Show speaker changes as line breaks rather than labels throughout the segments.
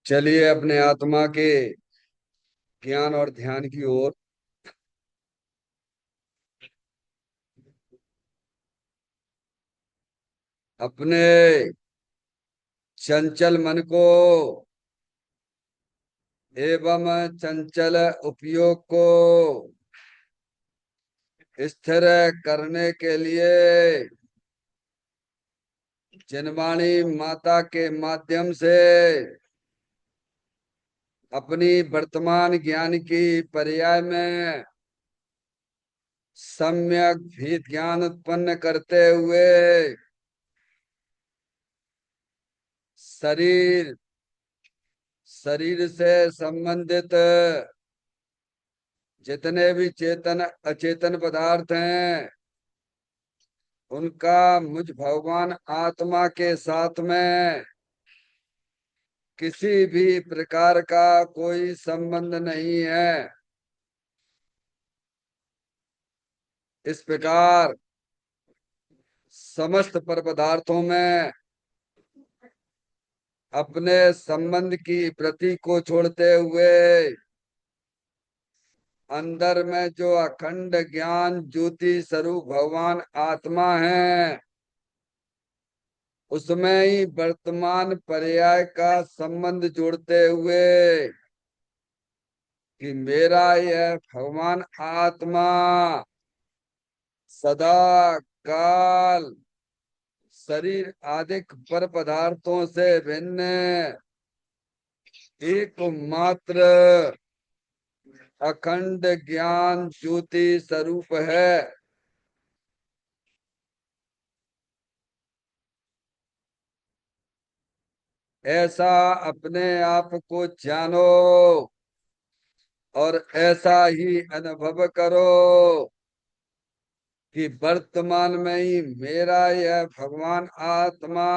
चलिए अपने आत्मा के ज्ञान और ध्यान की ओर। अपने चंचल मन को एवं चंचल उपयोग को स्थिर करने के लिए जिनवाणी माता के माध्यम से अपनी वर्तमान ज्ञान की पर्याय में सम्यक भी ज्ञान उत्पन्न करते हुए शरीर शरीर से संबंधित जितने भी चेतन अचेतन पदार्थ हैं उनका मुझ भगवान आत्मा के साथ में किसी भी प्रकार का कोई संबंध नहीं है। इस प्रकार समस्त पर पदार्थों में अपने संबंध की वृत्ति को छोड़ते हुए अंदर में जो अखंड ज्ञान ज्योति स्वरूप भगवान आत्मा है उसमें ही वर्तमान पर्याय का संबंध जोड़ते हुए कि मेरा यह भगवान आत्मा सदा काल शरीर आदि पर पदार्थों से भिन्न एकमात्र अखंड ज्ञान ज्योति स्वरूप है। ऐसा अपने आप को जानो और ऐसा ही अनुभव करो कि वर्तमान में ही मेरा यह भगवान आत्मा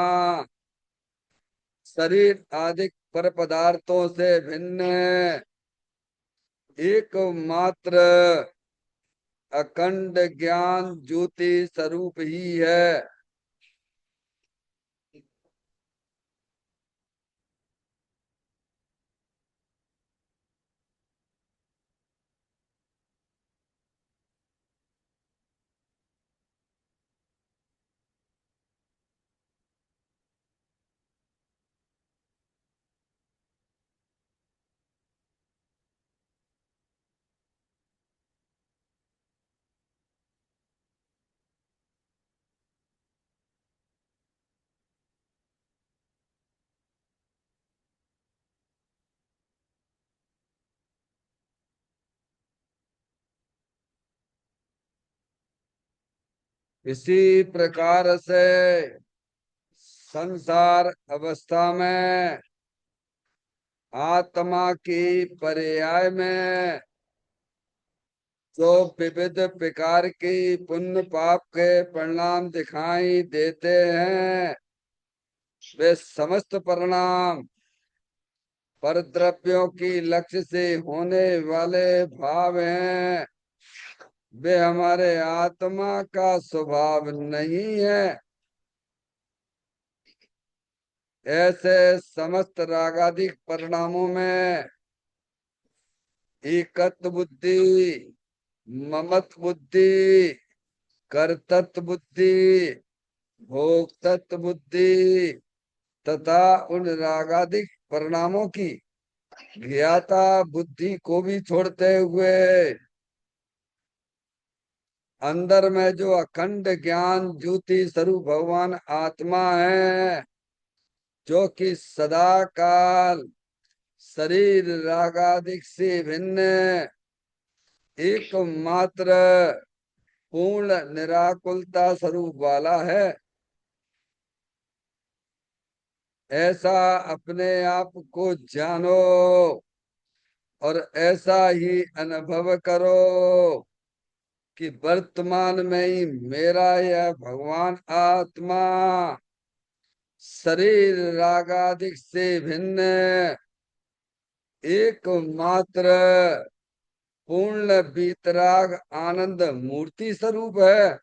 शरीर आदि पर पदार्थों से भिन्न एकमात्र अखंड ज्ञान ज्योति स्वरूप ही है। इसी प्रकार से संसार अवस्था में आत्मा की पर्याय में जो विविध प्रकार की पुण्य पाप के परिणाम दिखाई देते हैं वे समस्त परिणाम पर द्रव्यों की लक्ष्य से होने वाले भाव हैं। वे हमारे आत्मा का स्वभाव नहीं है। ऐसे समस्त रागादिक परिणामों में एकत्व बुद्धि ममत्व बुद्धि कर्तृत्व बुद्धि भोक्तृत्व बुद्धि तथा उन रागादिक परिणामों की ज्ञाता बुद्धि को भी छोड़ते हुए अंदर में जो अखंड ज्ञान ज्योति स्वरूप भगवान आत्मा है जो कि सदा काल शरीर रागादिक से भिन्न एकमात्र पूर्ण निराकुलता स्वरूप वाला है। ऐसा अपने आप को जानो और ऐसा ही अनुभव करो कि वर्तमान में ही मेरा यह भगवान आत्मा शरीर रागादिक से भिन्न एकमात्र पूर्ण वीतराग आनंद मूर्ति स्वरूप है।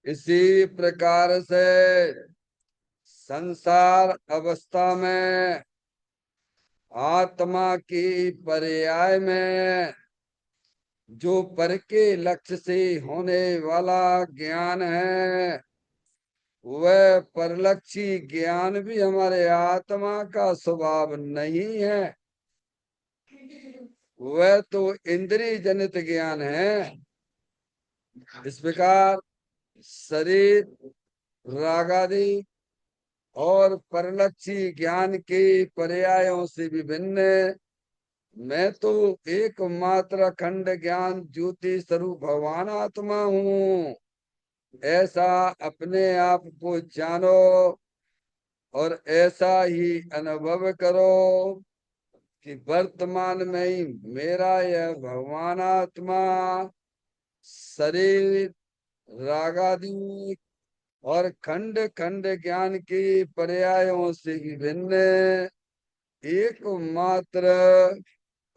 इसी प्रकार से संसार अवस्था में आत्मा की पर्याय में जो पर के लक्ष्य से होने वाला ज्ञान है, वह परलक्षी ज्ञान भी हमारे आत्मा का स्वभाव नहीं है। वह तो इंद्रिय जनित ज्ञान है। इस प्रकार शरीर, रागादि और परलक्षी ज्ञान के पर्यायों से विभिन्न मैं तो एकमात्र अखंड ज्ञान ज्योति स्वरूप भगवान आत्मा हूँ, ऐसा अपने आप को जानो और ऐसा ही अनुभव करो कि वर्तमान में ही मेरा यह भगवान आत्मा शरीर, रागादि और खंड खंड ज्ञान के पर्यायों से विभिन्न एकमात्र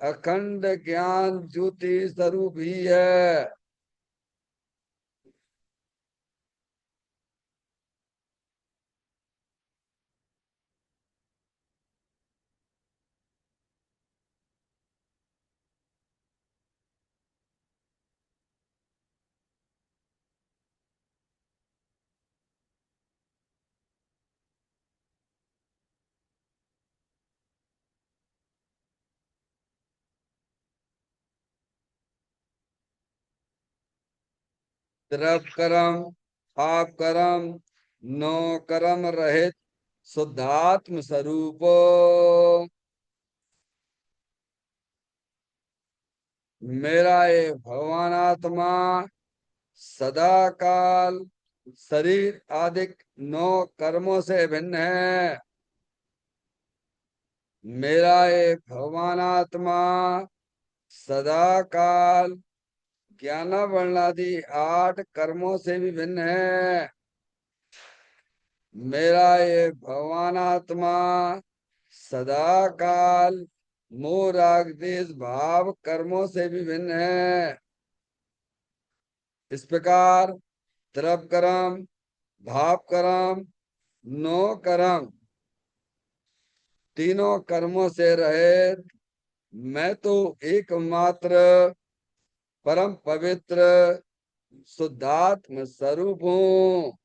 अखंड ज्ञान ज्योति स्वरूप ही है। द्रव कर्म, आप कर्म, नो कर्म रहित शुद्धात्म स्वरूप मेरा ये भगवान आत्मा सदा काल शरीर आदि नौ कर्मों से भिन्न है। मेरा ये भगवान आत्मा सदा काल ज्ञान वर्णादि 8 कर्मों से भी भिन्न है। मेरा ये भगवान आत्मा सदा काल मोह राग द्वेष भाव कर्मों से भी भिन्न है। इस प्रकार द्रव कर्म, भाव कर्म, नो कर्म तीनों कर्मों से रहित मैं तो एकमात्र परम पवित्र शुद्धात्म स्वरूप हूँ,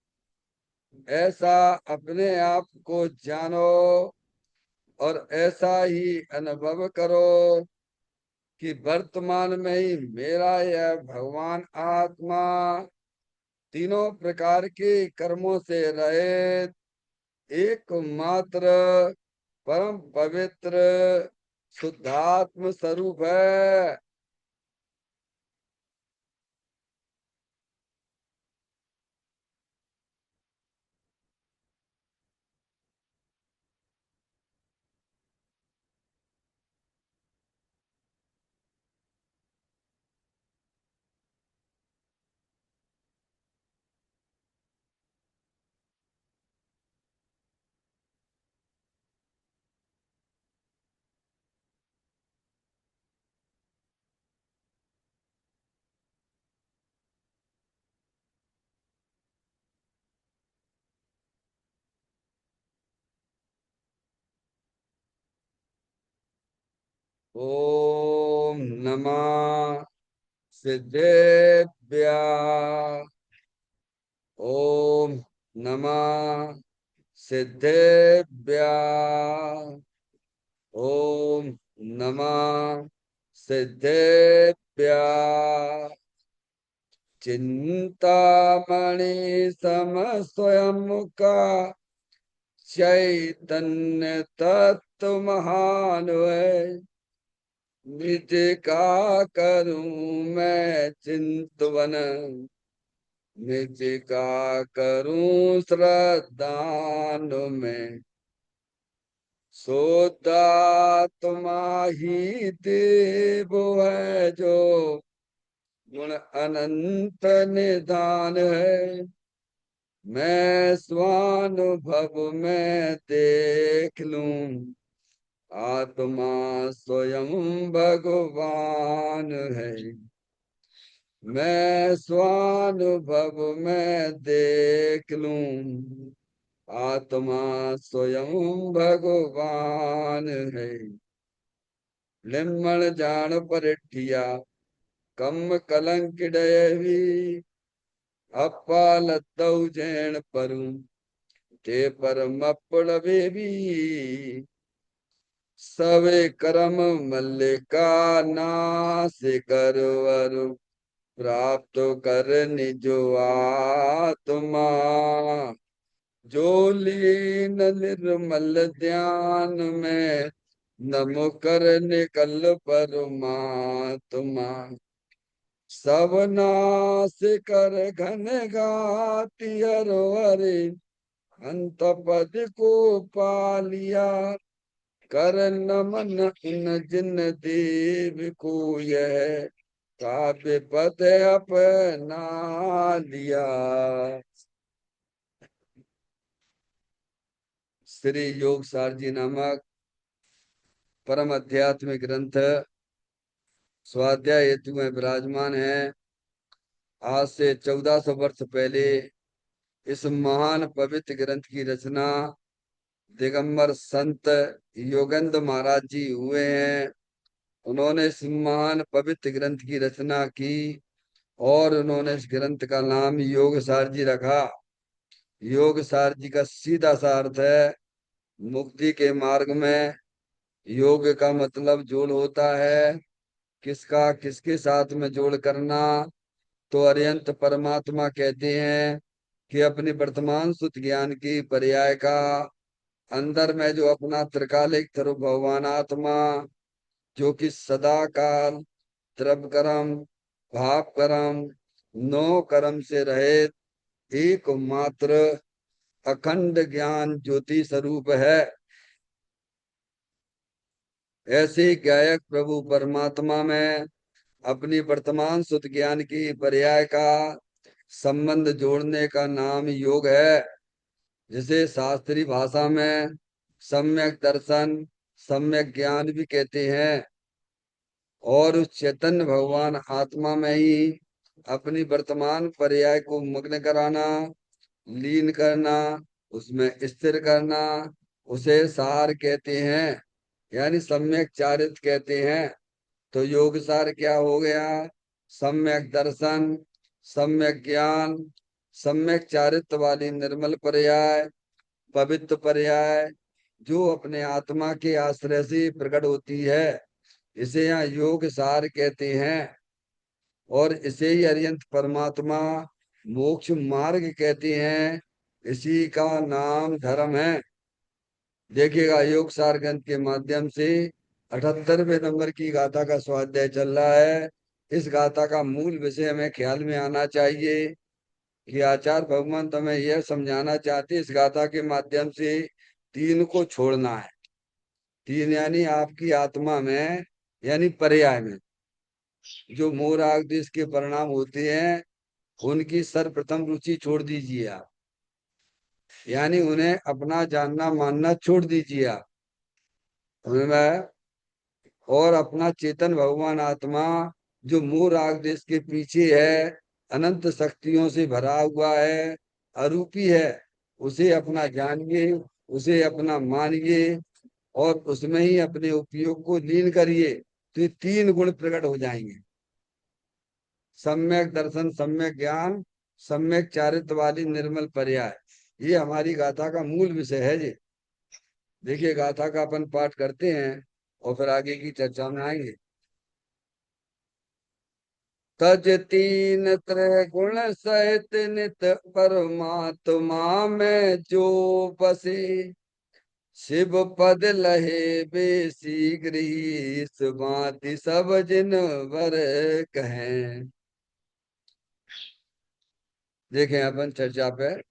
ऐसा अपने आप को जानो और ऐसा ही अनुभव करो कि वर्तमान में ही मेरा यह भगवान आत्मा तीनों प्रकार के कर्मों से रहित एकमात्र परम पवित्र शुद्धात्म स्वरूप है। ओम नमः सिद्धेभ्य। ओम नमः सिद्धेभ्य। ओम नमः सिद्धेभ्य। चिंतामणि सम स्वयं का चैतन्य तत्व महान है। निज का करूं मैं चिंतवन, निज का करूं श्रद्धान में। सोदात्मा ही देव है जो गुण अनंत निधान है। मैं स्वानुभव में देख लूं आत्मा स्वयं भगवान है। मैं स्वानुभव में देख लूं, आत्मा स्वयं भगवान है। लिम्मण जान परिठिया, कम कलंक डयवी, अप्पा लद्दौ जैन परू, ते परमपड़ बेबी। सवे करम मल्लिका नास करवर, प्राप्त कर निजो आत्मा। जो लीन निर्मल ध्यान में, नमो कर निकल परमात्मा। सब नाश कर घन घाति हर हरे, अंत पद को पालिया। कर नमन उन जिन देव को, यह काव्य पद अपना लिया। श्री योग सार जी नामक परम आध्यात्मिक ग्रंथ स्वाध्याय हेतु में विराजमान है। आज से 1400 वर्ष पहले इस महान पवित्र ग्रंथ की रचना दिगंबर संत योगेंद्र महाराज जी हुए हैं। उन्होंने इस महान पवित्र ग्रंथ की रचना की और उन्होंने इस ग्रंथ का नाम योग सार जी रखा। योग सार जी का सीधा सा अर्थ है मुक्ति के मार्ग में। योग का मतलब जोड़ होता है। किसका किसके साथ में जोड़ करना? तो अरिहंत परमात्मा कहते हैं कि अपनी वर्तमान सुत ज्ञान की पर्याय का अंदर में जो अपना त्रिकालिक स्वरूप भगवान आत्मा, जो कि सदा काल द्रव्य कर्म भाव कर्म नो कर्म से रहित एकमात्र अखंड ज्ञान ज्योति स्वरूप है। ऐसे गायक प्रभु परमात्मा में अपनी वर्तमान सुत ज्ञान की पर्याय का संबंध जोड़ने का नाम योग है, जिसे शास्त्रीय भाषा में सम्यक दर्शन सम्यक ज्ञान भी कहते हैं। और उस चैतन्य भगवान आत्मा में ही अपनी वर्तमान पर्याय को मग्न कराना, लीन करना, उसमें स्थिर करना, उसे सार कहते हैं, यानी सम्यक चारित कहते हैं। तो योग सार क्या हो गया? सम्यक दर्शन, सम्यक ज्ञान, सम्यक चारित्य वाली निर्मल पर्याय, पवित्र पर्याय, जो अपने आत्मा के आश्रय से प्रकट होती है, इसे यहाँ योग सार कहते हैं। और इसे ही अरिहंत परमात्मा मोक्ष मार्ग कहते हैं। इसी का नाम धर्म है। देखिएगा योग सार ग्रंथ के माध्यम से 78वें नंबर की गाथा का स्वाध्याय चल रहा है। इस गाथा का मूल विषय हमें ख्याल में आना चाहिए कि आचार्य भगवान तुम्हें यह समझाना चाहते इस गाथा के माध्यम से तीन को छोड़ना है। तीन यानी आपकी आत्मा में, यानी पर्याय में जो मोह राग द्वेष के परिणाम होते हैं, उनकी सर्वप्रथम रुचि छोड़ दीजिए आप, यानी उन्हें अपना जानना मानना छोड़ दीजिए आप उनमें। और अपना चेतन भगवान आत्मा जो मोह राग देश के पीछे है, अनंत शक्तियों से भरा हुआ है, अरूपी है, उसे अपना जानिए, उसे अपना मानिए और उसमें ही अपने उपयोग को लीन करिए। तो ये तीन गुण प्रकट हो जाएंगे। सम्यक दर्शन, सम्यक ज्ञान, सम्यक चारित्र वाली निर्मल पर्याय, ये हमारी गाथा का मूल विषय है जी। देखिए गाथा का अपन पाठ करते हैं और फिर आगे की चर्चा में आएंगे। तज तीन त्रिगुण सहित नित परमात्मा में जो बसे, शिव पद लहे बेसी गृहीस भांति सब जिन वर कहें। देखें अपन चर्चा पे।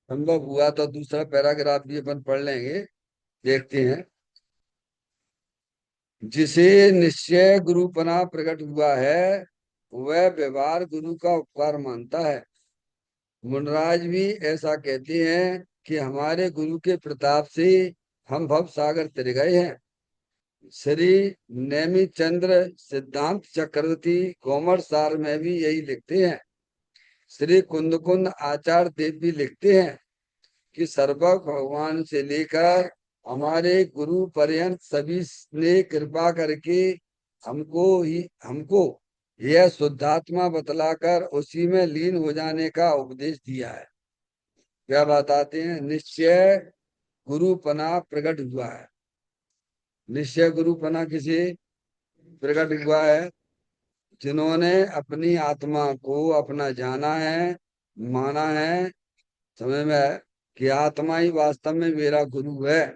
संभव हुआ तो दूसरा पैराग्राफ भी अपन पढ़ लेंगे। देखते हैं। जिसे निश्चय गुरुपना प्रकट हुआ है, वह व्यवहार गुरु का उपकार मानता है। मुनराज भी ऐसा कहते हैं कि हमारे गुरु के प्रताप से हम भव सागर तर गए हैं। श्री नेमी चंद्र सिद्धांत चक्रवर्ती कोमर सार में भी यही लिखते हैं। श्री कुंद कुंद आचार्य देव भी लिखते हैं कि सर्वक भगवान से लेकर हमारे गुरु पर्यंत सभी ने कृपा करके हमको यह शुद्धात्मा बतलाकर उसी में लीन हो जाने का उपदेश दिया है। क्या बताते हैं? निश्चय गुरुपना प्रकट हुआ है। निश्चय गुरुपना किसे प्रकट हुआ है? जिन्होंने अपनी आत्मा को अपना जाना है, माना है, समझ में है कि आत्मा ही वास्तव में मेरा गुरु है,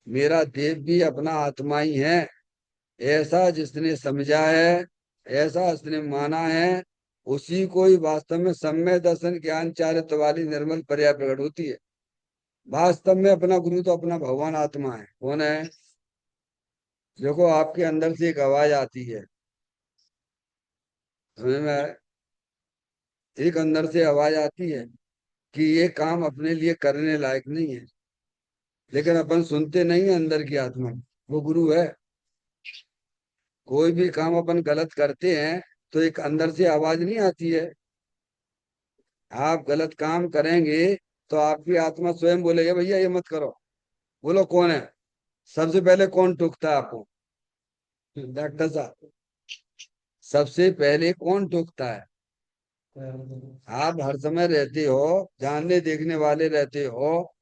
मेरा देव भी अपना आत्मा ही है, ऐसा जिसने समझा है, ऐसा जिसने माना है, उसी को ही वास्तव में सम्यक दर्शन ज्ञान चारित्र वाली निर्मल पर्याय प्रकट होती है। वास्तव में अपना गुरु तो अपना भगवान आत्मा है। कौन है? देखो, आपके अंदर से एक आवाज आती है, समझ में है? एक अंदर से आवाज आती है कि ये काम अपने लिए करने लायक नहीं है, लेकिन अपन सुनते नहीं है। अंदर की आत्मा वो गुरु है। कोई भी काम अपन गलत करते हैं तो एक अंदर से आवाज नहीं आती है। आप गलत काम करेंगे तो आपकी आत्मा स्वयं बोलेगा भैया ये मत करो। बोलो कौन है? सबसे पहले कौन टोकता है आपको? डॉक्टर साहब, सबसे पहले कौन टोकता है? आप हर समय रहते हो, जानने देखने वाले रहते हो,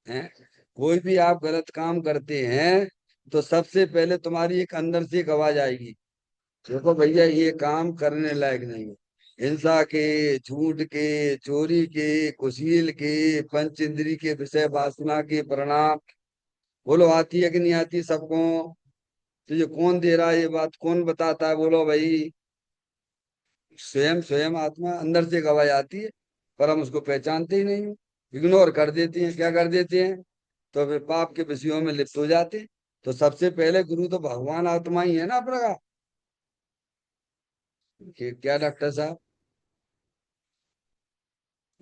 हैं? कोई भी आप गलत काम करते हैं तो सबसे पहले तुम्हारी एक अंदर से एक आवाज आएगी, देखो भैया ये काम करने लायक नहीं है। हिंसा के, झूठ के, चोरी के, कुशील के, पंच इंद्री के विषय वासना के परिणाम। बोलो आती है कि नहीं आती सबको? तो ये कौन दे रहा है? ये बात कौन बताता है? बोलो भाई। स्वयं स्वयं आत्मा अंदर से गवाही आती है, पर हम उसको पहचानते ही नहीं, इग्नोर कर देते हैं। क्या कर देते हैं? तो वे पाप के विषयों में लिप्त हो जाते हैं। तो सबसे पहले गुरु तो भगवान आत्मा ही है ना अपना का। क्या डॉक्टर साहब?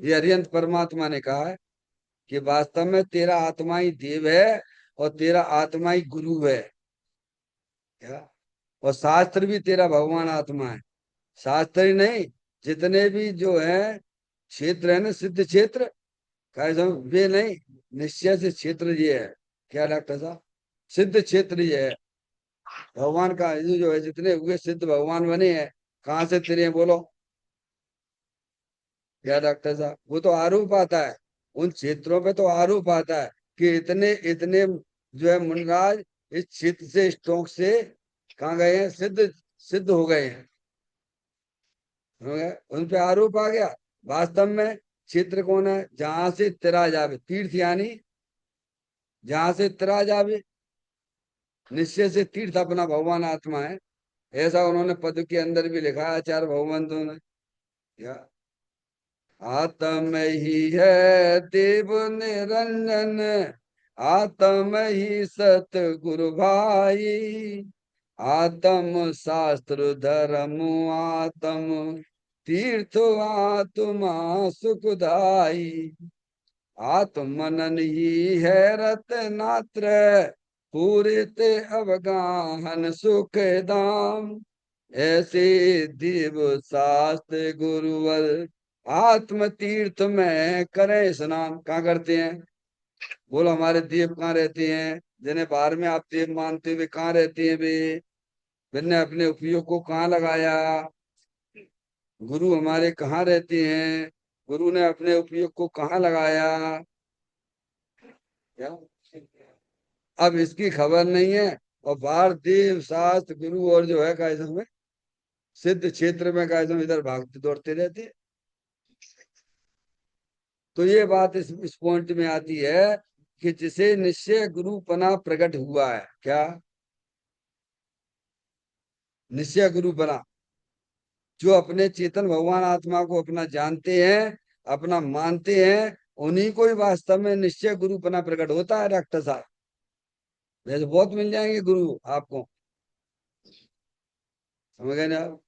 ये अरिहंत परमात्मा ने कहा है कि वास्तव में तेरा आत्मा ही देव है और तेरा आत्मा ही गुरु है। क्या? और शास्त्र भी तेरा भगवान आत्मा है। शास्त्र ही नहीं, जितने भी जो है क्षेत्र है ना, सिद्ध क्षेत्र, काय समझ वे नहीं, निश्चय से क्षेत्र ये है। क्या डॉक्टर साहब? सिद्ध क्षेत्र ये है। भगवान का ये जो है, जितने हुए सिद्ध भगवान बने हैं, कहाँ से तेरे हैं बोलो? क्या डॉक्टर साहब? वो तो आरोप आता है, उन क्षेत्रों पे तो आरोप आता है कि इतने इतने जो है मुनराज इस क्षेत्र से, स्टोक से कहाँ गए हैं? सिद्ध सिद्ध हो गए, उन पे आरोप आ गया। वास्तव में क्षेत्र कौन है? जहां से तिरा जावे, तीर्थ यानी जहां से तिरा जावे, निश्चय से तीर्थ अपना भगवान आत्मा है। ऐसा उन्होंने पद के अंदर भी लिखा है आचार्य भगवंतों ने। क्या? आत्म ही है देव निरंजन, आत्म ही सत गुरु भाई, आत्म शास्त्र धर्म, आत्म तीर्थ आत्मा सुखदाई, आत्मनन ही है रत्नात्र, पूरित अवगाहन सुख दाम, ऐसे दिव शास्त्र गुरुवर आत्म तीर्थ में करें स्नान। कहाँ करते हैं? बोलो हमारे देव कहाँ रहते हैं? जिन्हें बाहर में आप देव मानते हुए कहाँ रहते हैं वे? मैंने अपने उपयोग को कहाँ लगाया? गुरु हमारे कहाँ रहते हैं? गुरु ने अपने उपयोग को कहाँ लगाया? क्या? अब इसकी खबर नहीं है। और बाहर देव शास्त्र गुरु और जो है काय में सिद्ध क्षेत्र में काय इधर भागते दौड़ते रहते हैं। तो ये बात इस पॉइंट में आती है कि जिसे निश्चय गुरुपना प्रकट हुआ है। क्या? निश्चय गुरुपना, जो अपने चेतन भगवान आत्मा को अपना जानते हैं, अपना मानते हैं, उन्हीं को ही वास्तव में निश्चय गुरुपना प्रकट होता है डॉक्टर साहब। वैसे बहुत मिल जाएंगे गुरु आपको, समझ गए ना आप?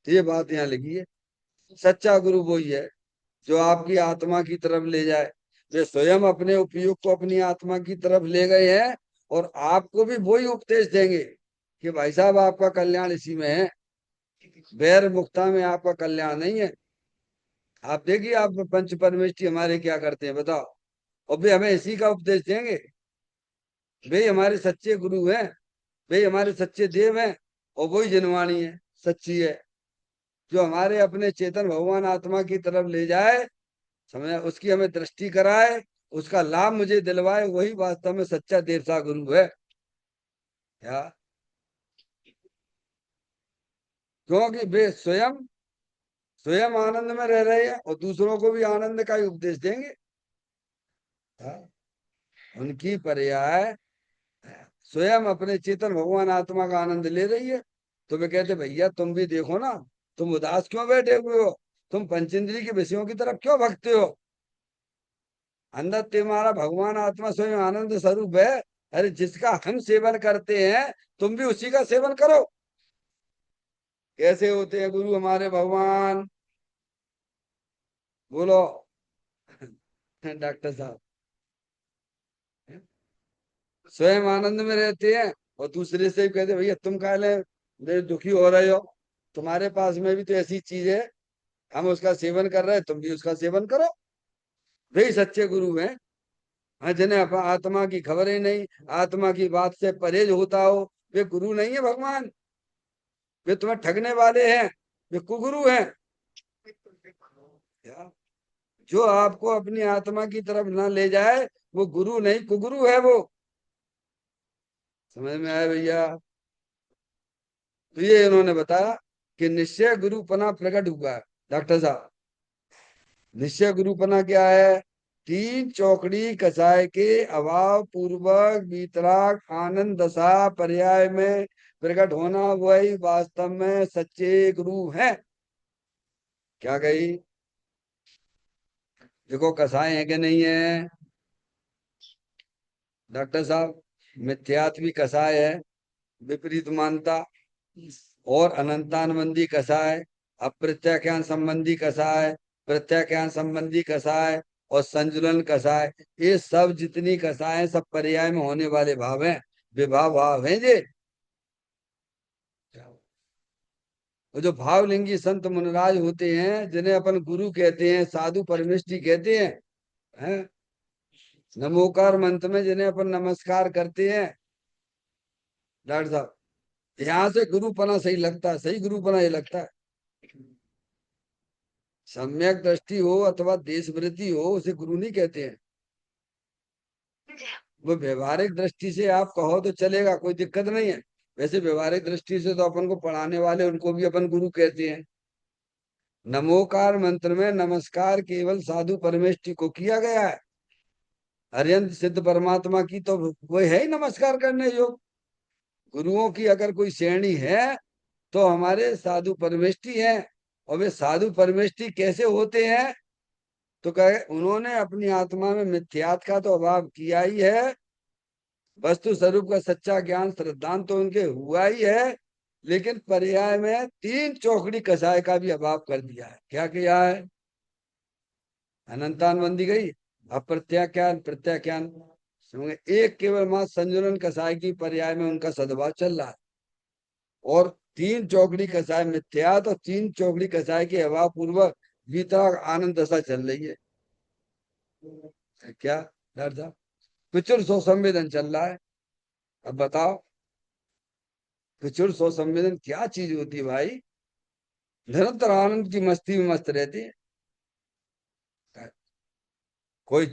तो ये बात यहाँ लिखी है। सच्चा गुरु वही है जो आपकी आत्मा की तरफ ले जाए। वे स्वयं अपने उपयोग को अपनी आत्मा की तरफ ले गए हैं और आपको भी वही उपदेश देंगे कि भाई साहब आपका कल्याण इसी में है, वैर मुक्ता में आपका कल्याण नहीं है। आप देखिए आप पंच परमेष्ठी हमारे क्या करते हैं बताओ, और वे हमें इसी का उपदेश देंगे। वे हमारे सच्चे गुरु हैं, वे हमारे सच्चे देव हैं, और वही जनवाणी है, सच्ची है, जो हमारे अपने चेतन भगवान आत्मा की तरफ ले जाए, समझ, उसकी हमें दृष्टि कराए, उसका लाभ मुझे दिलवाए, वही वास्तव में सच्चा देवता गुरु है। क्या? क्योंकि वे स्वयं स्वयं आनंद में रह रहे हैं और दूसरों को भी आनंद का ही उपदेश देंगे। हाँ? उनकी पर्याय स्वयं अपने चेतन भगवान आत्मा का आनंद ले रही है। तो वे कहते भैया तुम भी देखो ना, तुम उदास क्यों बैठे हुए हो, तुम पंचेंद्रिय के विषयों की तरफ क्यों भगते हो, अंदर तुम्हारा भगवान आत्मा स्वयं आनंद स्वरूप है। अरे जिसका हम सेवन करते हैं तुम भी उसी का सेवन करो। कैसे होते हैं गुरु हमारे भगवान, बोलो डॉक्टर साहब। स्वयं आनंद में रहते हैं और दूसरे से भी कहते भैया तुम काहे दुखी हो रहे हो, तुम्हारे पास में भी तो ऐसी चीज है, हम उसका सेवन कर रहे हैं, तुम भी उसका सेवन करो। वही सच्चे गुरु हैं। हाँ, जिन्हें आत्मा की खबर ही नहीं, आत्मा की बात से परहेज होता हो, वे गुरु नहीं है भगवान। वे तुम्हें ठगने वाले हैं, वे कुगुरु हैं। क्या? जो आपको अपनी आत्मा की तरफ ना ले जाए वो गुरु नहीं कुगुरु है वो। समझ में आया भैया? तो ये इन्होंने बताया कि निश्चय गुरुपना प्रकट हुआ है। डॉक्टर साहब, निश्चय गुरुपना क्या है? तीन चौकड़ी कसाय के अभाव पूर्वक वीतराग आनंद दशा पर्याय में प्रकट होना, वही वास्तव में सच्चे गुरु है। क्या कही? देखो कसाय है कि नहीं है डॉक्टर साहब? मिथ्यात्व कसाय है, विपरीत मानता, और अनंतानुबंधी कसाय, अप्रत्याख्यान संबंधी कसाय, प्रत्याख्यान संबंधी कसाय, और संजुलन कसाय। ये सब जितनी कसाय हैं, सब पर्याय में होने वाले भाव हैं, विभाव भाव हैं जे। और जो भावलिंगी संत मुनराज होते हैं जिन्हें अपन गुरु कहते हैं, साधु परमेष्ठी कहते हैं, नमोकार मंत्र में जिन्हें अपन नमस्कार करते हैं, डॉक्टर साहब, यहाँ से गुरुपना सही लगता है, सही गुरुपना ये लगता है। सम्यक दृष्टि हो अथवा देशवृत्ति हो उसे गुरु नहीं कहते हैं। वो व्यवहारिक दृष्टि से आप कहो तो चलेगा, कोई दिक्कत नहीं है। वैसे व्यवहारिक दृष्टि से तो अपन को पढ़ाने वाले उनको भी अपन गुरु कहते हैं। नमोकार मंत्र में नमस्कार केवल साधु परमेष्ठी को किया गया है। अत्यंत सिद्ध परमात्मा की तो वो है ही नमस्कार करने योग्य। गुरुओं की अगर कोई श्रेणी है तो हमारे साधु परमेष्ठी हैं। और वे साधु परमेष्ठी कैसे होते हैं? तो कहे उन्होंने अपनी आत्मा में मिथ्यात का तो अभाव किया ही है, वस्तु स्वरूप का सच्चा ज्ञान श्रद्धांत तो उनके हुआ ही है, लेकिन पर्याय में तीन चौकड़ी कसाय का भी अभाव कर दिया है। क्या किया है? अनंतानबंदी गई, अप्रत्याख्यान प्रत्याख्यान, समझे? एक केवल मात्र संजुलन कसाय की पर्याय में उनका सद्भाव चल रहा है, और तीन चौकड़ी कसाय मिथ्यात और तीन चौकड़ी कसाय के अभाव पूर्वक वितराग आनंद दशा चल रही है। क्या डर था? प्रचुर सो संवेदन चल रहा है। अब बताओ प्रचुर सो संवेदन क्या चीज होती है भाई? निरंतर आनंद की मस्ती में मस्त रहती है। कोई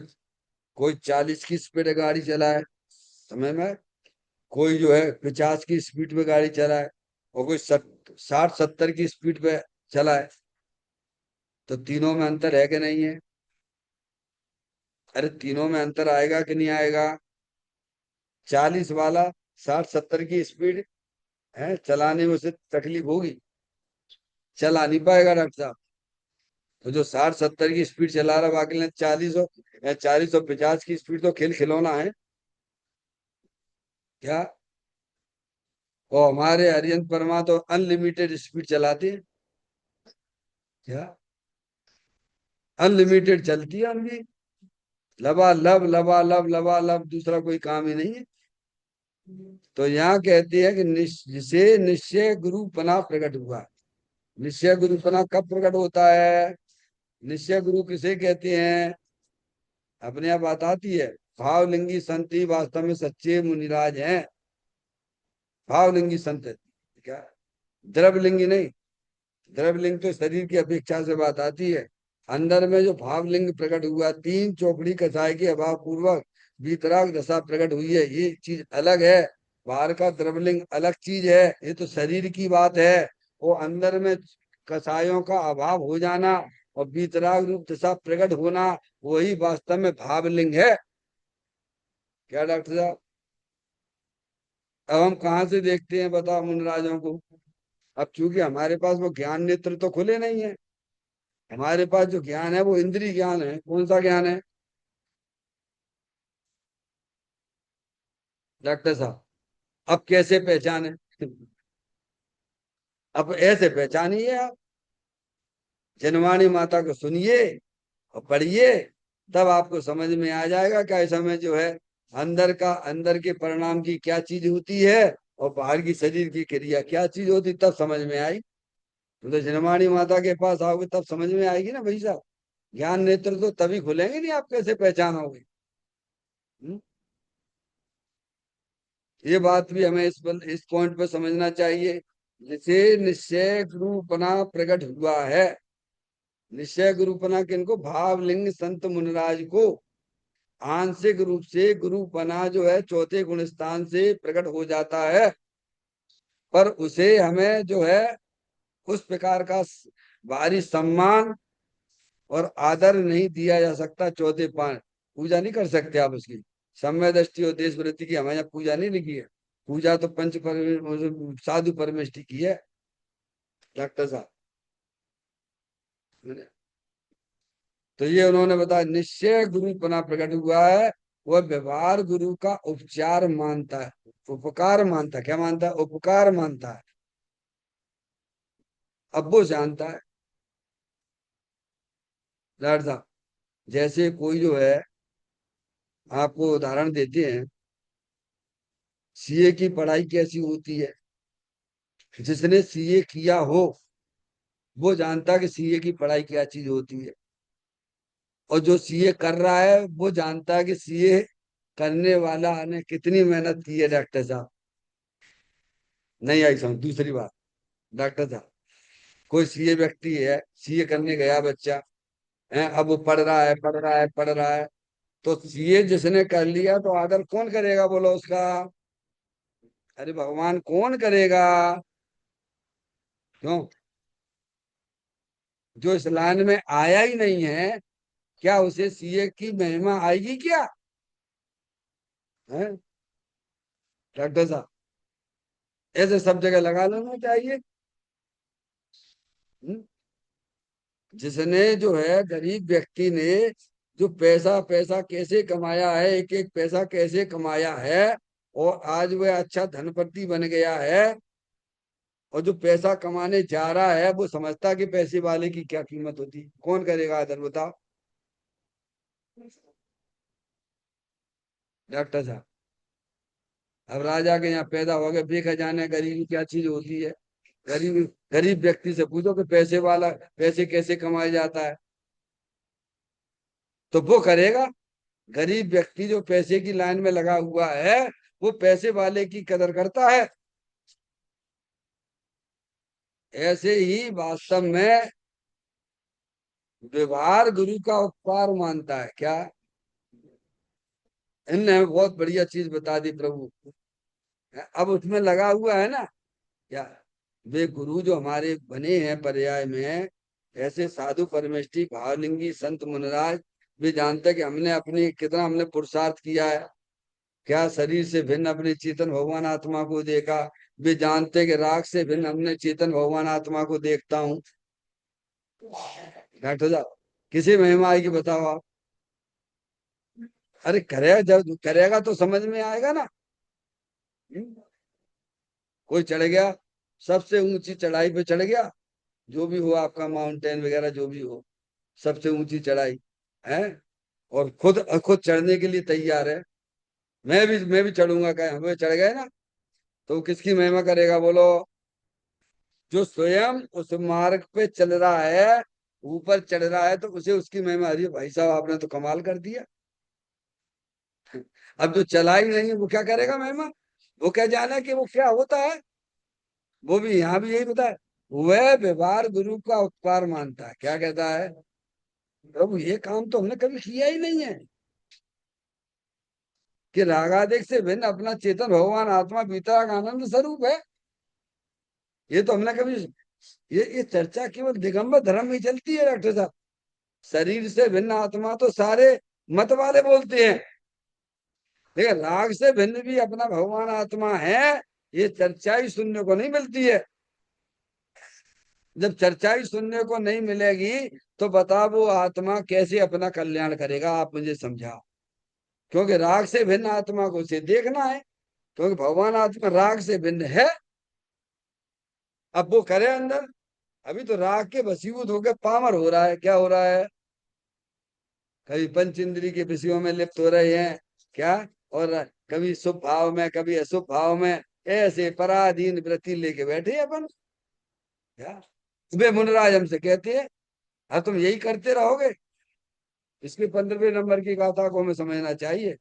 कोई 40 की स्पीड गाड़ी चलाए समय में, कोई जो है 50 की स्पीड पे गाड़ी चलाए, और कोई 60-70 की स्पीड पे चलाए, तो तीनों में अंतर है कि नहीं है? अरे तीनों में अंतर आएगा कि नहीं आएगा? 40 वाला 60-70 की स्पीड है चलाने में उसे तकलीफ होगी, चला नहीं पाएगा डॉक्टर साहब। तो जो 60-70 की स्पीड चला रहा है, बाकी ने 40 और 50 की स्पीड तो खेल खिलौना है। क्या? और हमारे हरियंत परमा तो अनलिमिटेड स्पीड चलाते हैं। क्या? अनलिमिटेड चलती है उनकी, लबालब लबालब लबालब, दूसरा कोई काम ही नहीं है। तो यहाँ कहते हैं कि जिसे निश्चय गुरुपना प्रकट हुआ। निश्चय गुरुपना कब प्रकट होता है? निश्चय गुरु किसे कहते हैं? अपने आप बात आती है। भावलिंगी संत ही वास्तव में सच्चे मुनिराज हैं। भावलिंगी संत, क्या द्रवलिंगी नहीं। द्रवलिंग तो शरीर की अपेक्षा से बात आती है। अंदर में जो भावलिंग प्रकट हुआ, तीन चौकड़ी कसाय के अभाव पूर्वक वीतराग दशा प्रकट हुई है, ये चीज अलग है। बाहर का द्रवलिंग अलग चीज है, ये तो शरीर की बात है। वो अंदर में कसायों का अभाव हो जाना और वीतराग रूप दशा प्रकट होना, वही वास्तव में भावलिंग है। क्या डॉक्टर साहब? अब हम कहाँ से देखते हैं बताओ मुनराजों को? अब चूंकि हमारे पास वो ज्ञान नेत्र तो खुले नहीं है। हमारे पास जो ज्ञान है वो इंद्रिय ज्ञान है। कौन सा ज्ञान है डॉक्टर साहब? अब कैसे पहचाने? अब ऐसे पहचानिए आप। जनवाणी माता को सुनिए और पढ़िए, तब आपको समझ में आ जाएगा कि इस समय जो है अंदर के परिणाम की क्या चीज होती है और बाहर की शरीर की क्रिया क्या चीज होती, तब समझ में आई। तो जनवाणी माता के पास आओगे तब समझ में आएगी ना भाई साहब। ज्ञान नेत्र तो तभी खुलेंगे, नहीं आप कैसे पहचानोगे? हम्म? ये बात भी हमें इस पॉइंट पे समझना चाहिए। जिसे निश्चय गुरुपना प्रकट हुआ है। निश्चय गुरुपना किनको? भावलिंग संत मुनिराज को आंशिक रूप से गुरुपना जो है चौथे गुण स्थान से प्रकट हो जाता है। पर उसे हमें जो है उस प्रकार का भारी सम्मान और आदर नहीं दिया जा सकता। चौथे पान पूजा नहीं कर सकते आप उसकी। सम्य दृष्टि और देश वृत्ति की हमारे यहाँ पूजा नहीं लिखी है। पूजा तो साधु परमेष्टि की है डॉक्टर साहब। तो ये उन्होंने बताया निश्चय गुरुपना प्रकट हुआ है। वह व्यवहार गुरु का उपचार मानता है, उपकार मानता है। क्या मानता है? उपकार मानता है। अब वो जानता है डॉक्टर साहब, जैसे कोई जो है, आपको उदाहरण देते हैं, सीए की पढ़ाई कैसी होती है? जिसने सीए किया हो वो जानता है कि सीए की पढ़ाई क्या चीज होती है। और जो सीए कर रहा है वो जानता है कि सीए करने वाला ने कितनी मेहनत की है डॉक्टर साहब। नहीं आई समझ? दूसरी बात डॉक्टर साहब, कोई सीए व्यक्ति है, सीए करने गया बच्चा है, अब वो पढ़ रहा है पढ़ रहा है पढ़ रहा है। तो सीए जिसने कर लिया तो आदर कौन करेगा बोलो उसका? अरे भगवान कौन करेगा? क्यों? जो इस लाइन में आया ही नहीं है, क्या उसे सीए की महिमा आएगी क्या? है डॉक्टर साहब, ऐसे सब जगह लगा लेना चाहिए। हम्म? जिसने जो है गरीब व्यक्ति ने जो पैसा पैसा कैसे कमाया है, एक एक पैसा कैसे कमाया है, और आज वह अच्छा धनपति बन गया है। और जो पैसा कमाने जा रहा है वो समझता कि पैसे वाले की क्या कीमत होती। कौन करेगा आदर बताओ डॉक्टर साहब? अब राजा के यहाँ पैदा हो गए बेखजाने, गरीबी क्या चीज होती है? गरीब गरीब व्यक्ति से पूछो कि पैसे वाला पैसे कैसे कमाया जाता है, तो वो करेगा। गरीब व्यक्ति जो पैसे की लाइन में लगा हुआ है वो पैसे वाले की कदर करता है। ऐसे ही वास्तव में व्यवहार गुरु का उपकार मानता है। क्या? इनने हमें बहुत बढ़िया चीज बता दी प्रभु। अब उसमें लगा हुआ है ना क्या? वे गुरु जो हमारे बने हैं पर्याय में, ऐसे साधु परमेष्टि भावलिंगी संत मुनिराज, वे जानते हैं कि हमने अपनी कितना हमने पुरुषार्थ किया है। क्या शरीर से भिन्न अपने चेतन भगवान आत्मा को देखा? वे जानते हैं कि राग से भिन्न हमने चेतन भगवान आत्मा को देखता हूँ। डॉक्टर साहब, किसी महिमा आएगी बताओ आप? अरे करेगा, जब करेगा तो समझ में आएगा ना। हम्म? कोई चढ़ गया, सबसे ऊंची चढ़ाई पे चढ़ गया, जो भी हो आपका माउंटेन वगैरह जो भी हो, सबसे ऊंची चढ़ाई है, और खुद खुद चढ़ने के लिए तैयार है। मैं भी चढ़ूंगा, कहे हमें चढ़ गए ना, तो किसकी महिमा करेगा बोलो? जो स्वयं उस मार्ग पे चल रहा है, ऊपर चढ़ रहा है, तो उसे उसकी महिमा। अरे भाई साहब, आपने तो कमाल कर दिया। अब जो चला ही नहीं है वो क्या करेगा महिमा? वो क्या जाने कि वो क्या होता है? वो भी यहाँ भी यही बताया, वह व्यवहार गुरु का उपकार मानता है। क्या कहता है? प्रभु ये काम तो हमने कभी किया ही नहीं है, कि रागादेश से भिन्न अपना चेतन भगवान आत्मा भीतर का आनंद स्वरूप है। ये तो हमने कभी, ये चर्चा केवल दिगंबर धर्म में ही चलती है डॉक्टर साहब। शरीर से भिन्न आत्मा तो सारे मत वाले बोलते हैं, लेकिन राग से भिन्न भी अपना भगवान आत्मा है, ये चर्चा ही सुनने को नहीं मिलती है। जब चर्चा ही सुनने को नहीं मिलेगी, तो बता वो आत्मा कैसे अपना कल्याण करेगा? आप मुझे समझाओ। क्योंकि राग से भिन्न आत्मा को उसे देखना है, क्योंकि भगवान आत्मा राग से भिन्न है। अब वो करे अंदर, अभी तो राग के वशीभूत होकर पामर हो रहा है। क्या हो रहा है? कभी पंच इंद्रिय के विषयों में लिप्त हो रहे हैं क्या, और कभी शुभ भाव में, कभी अशुभ भाव में, ऐसे पराधीन वृत्ति लेके बैठे हैं अपन। क्या वे मुनराज हमसे कहते हैं, हाँ तुम यही करते रहोगे? इसके 15वें नंबर की गाथा को हमें समझना चाहिए।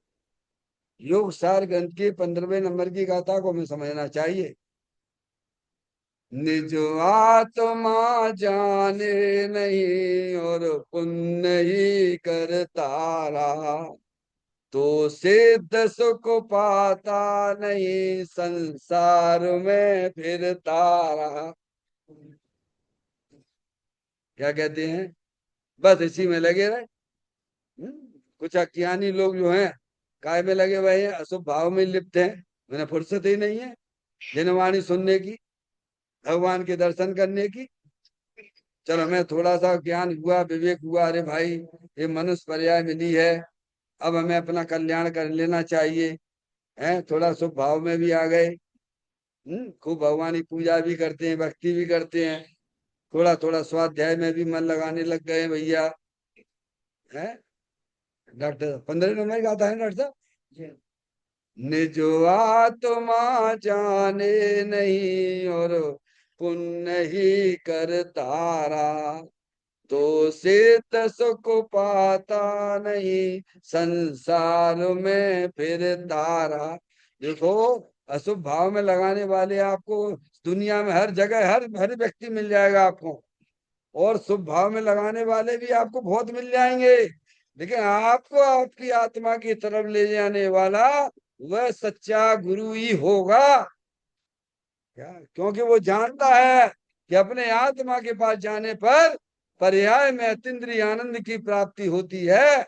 योग सार ग्रंथ के 15वें नंबर की गाथा को हमें समझना चाहिए। निज आत्मा जाने नहीं, और पुण्य ही करता रहा, तो सिद्ध सुख पाता नहीं, संसार में फिरता रहा। क्या कहते हैं? बस इसी में लगे रहे। कुछ अज्ञानी लोग जो हैं, काय में लगे हुए हैं, अशुभ भाव में लिप्त हैं। उन्हें फुर्सत ही नहीं है जनवाणी सुनने की, भगवान के दर्शन करने की। चलो हमें थोड़ा सा ज्ञान हुआ, विवेक हुआ, अरे भाई ये मनुष्य पर्याय मिली है, अब हमें अपना कल्याण कर लेना चाहिए। है, थोड़ा शुभ भाव में भी आ गए। खूब भगवान की पूजा भी करते हैं, भक्ति भी करते हैं, थोड़ा थोड़ा स्वाध्याय में भी मन लगाने लग गए भैया। है, डॉक्टर 15 नंबर का आता है डॉक्टर साहब। निज आत्मा जाने नहीं, और पुण्य ही करता रहा, तो सिद्ध सुख पाता नहीं, संसार में फिरता रहा। देखो, अशुभ भाव में लगाने वाले आपको दुनिया में हर जगह, हर हर व्यक्ति मिल जाएगा आपको, और शुभ भाव में लगाने वाले भी आपको बहुत मिल जाएंगे। लेकिन आपको आपकी आत्मा की तरफ ले जाने वाला वह सच्चा गुरु ही होगा। क्या? क्योंकि वो जानता है कि अपने आत्मा के पास जाने पर पर्याय में अतीन्द्रिय आनंद की प्राप्ति होती है।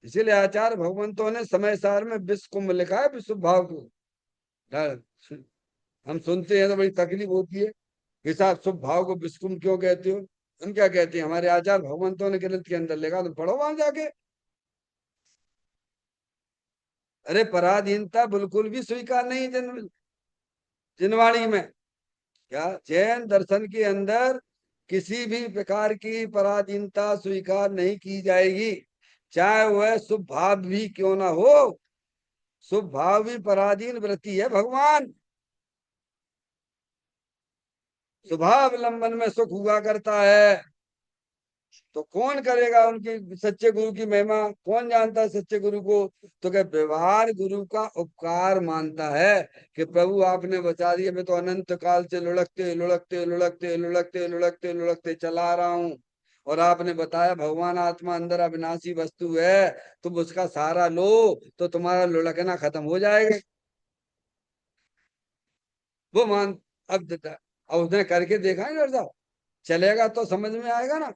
इसीलिए आचार्य भगवंतों ने समय सार में विश्व कुंभ लिखा है, विश्व भाव को। हम सुनते हैं तो बड़ी तकलीफ होती है कि साहब शुभ भाव को विश्व कुंभ क्यों कहते हो? हम क्या कहते हैं, हमारे आचार्य भगवंतों ने ग्रंथ के अंदर लिखा, तो पढ़ो वहां जाके। अरे पराधीनता बिल्कुल भी स्वीकार नहीं जिनवाणी में। क्या जैन दर्शन के अंदर किसी भी प्रकार की पराधीनता स्वीकार नहीं की जाएगी, चाहे वह शुभ भाव भी क्यों ना हो। शुभ भाव भी पराधीन वृत्ति है भगवान। शुभावलंबन में सुख हुआ करता है, तो कौन करेगा उनकी सच्चे गुरु की महिमा? कौन जानता है सच्चे गुरु को? तो क्या व्यवहार गुरु का उपकार मानता है कि प्रभु आपने बचा दिया, मैं तो अनंत काल से लुढ़कते लुढ़कते लुढ़कते लुढ़कते लुढ़कते लुढ़कते चला रहा हूँ, और आपने बताया भगवान आत्मा अंदर अविनाशी वस्तु है, तुम उसका सहारा लो तो तुम्हारा लुढ़कना खत्म हो जाएगा। वो मान, अब उसने करके देखा है डर साहब, चलेगा तो समझ में आएगा ना